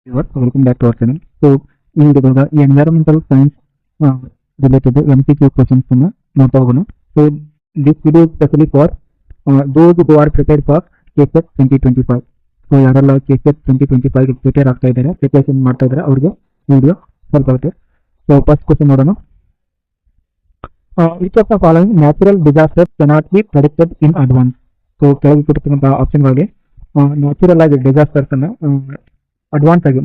Welcome back to our channel. So, in the environmental science related MCQ questions ನೋಡ್ತಾ ಹೋಗೋಣ. So, this video is specially for those who are prepared for KCET 2025. So, ಯಾರೆಲ್ಲ KCET 2025 prepare ಆಗ್ತಾ ಇದ್ದಾರೆ, preparation ಮಾಡ್ತಾ ಇದ್ದಾರೆ, ಅವರಿಗೆ video ಸ್ವಲ್ಪ ಆಗುತ್ತೆ. So, ಫಸ್ಟ್ ಕ್ವಶನ್ ನೋಡೋಣ. Which of the following natural disasters cannot be predicted in advance? So, ಕೆಳಗೆ ಕೊಟ್ಟಿರುವಂತಹ ಆಪ್ಷನ್ಗಳಿಗೆ ನ್ಯಾಚುರಲ್ ಆಗಿ ಡಿಸಾಸ್ಟರ್ಸ್ ಅನ್ನ ಅಡ್ವಾನ್ಸ್ ಆಗಿ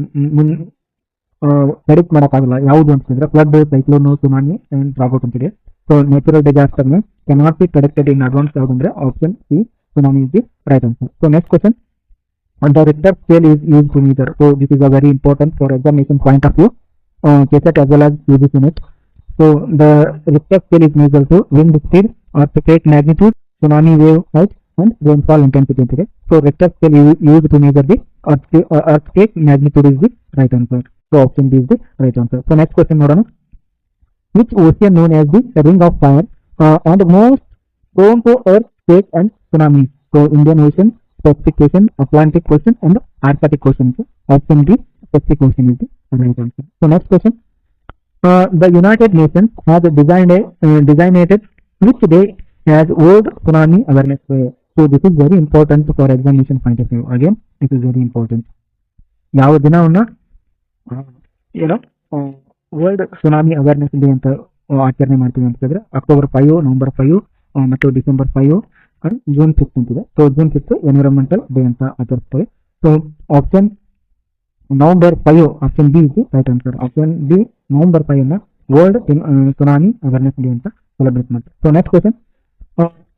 ಪ್ರೆಡಿಕ್ಟ್ ಮಾಡೋಕ್ಕಾಗಲ್ಲ. ಯಾವುದು ಅಂತಂದ್ರೆ flood, cyclone, tsunami and drought ಅಂತಿದೆ. So natural disaster cannot be predicted in advance ಯಾವುದಂದ್ರೆ option C, tsunami is the right answer. So next question, the Richter scale is used to measure. So this is a very important for examination point of view, KCET as well as UGC NET. So the Richter scale is measured to wind speed, earthquake magnitude, tsunami wave height and rainfall intensity ಅಂತಿದೆ. So Richter scale is used to measure the earthquake magnitude is the right answer. So option B is the right answer. So next question ನೋಡೋಣ. Which ocean known as the ring of fire and most prone to earthquake and tsunamis? So Indian Ocean, Pacific Ocean, Atlantic Ocean and Arctic Ocean. So option D, Pacific Ocean is the right answer. So next question, the United Nations has designated which day as World Tsunami Awareness Day. So this is very important for examination point of view. Again, this is very important. ಯಾವ ದಿನವನ್ನ world tsunami awareness day ಅಂತ ಆಚರಣೆ ಮಾಡ್ತೀವಿ ಅಂತ ಹೇಳಿದ್ರೆ October 5, November 5 ಮತ್ತು December 5 and June 6 ಅಂತಿದೆ. So June 6 environmental day ಅಂತ ಆಚರಿಸ್ತಾರೆ. So option November 5, option B is right answer. Option B November 5 ಅನ್ನ ವರ್ಲ್ಡ್ ಸುನಾಮಿ ಅವೇರ್ನೆಸ್ ಡೇ ಅಂತ ಸೆಲೆಬ್ರೇಟ್ ಮಾಡ್ತಾರೆ. So next question,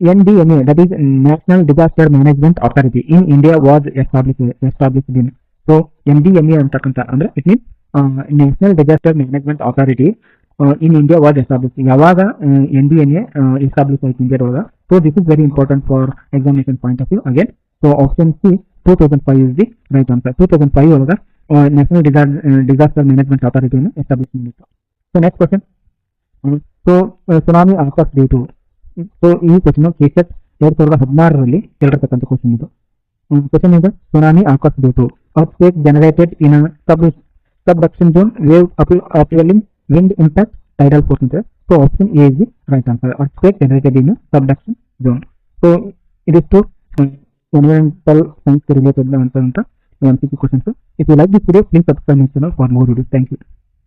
NDMA, that is National Disaster Management Authority in India was established in. So NDMA ಅಂತಕ್ಕಂಥ ಅಂದ್ರೆ it means national disaster management authority in India was establish. ಯಾವಾಗ NDMA establish ಆಯ್ತು ಇಂಡಿಯಾದೊಳಗ? So this is very important for examination point of view. Again so option C 2005 is the right answer. 2005 ಒಳಗ national disaster management ಅಥಾರಿಟಿಯನ್ನು establish ಮಾಡಿತ್ತು. So next question, so tsunami ಆಕಾಶ್ ಡೇಟು. So ಈ question KCET 2016ರಲ್ಲಿ ಕೇಳಿರ್ತಕ್ಕಂಥ ಕ್ವಶನ್ ಇದು. Question ಇದೆ, ಸುನಾಮಿ ಆಕಾಶ್ ಡೇಟು. earthquake generated in a subduction zone, wave upwelling, wind impact, tidal force. So option A is the right answer. Earthquake generated in a subduction zone. So it is to environmental science related MCQ questions. If you like this video, please subscribe my channel for more videos. Thank you.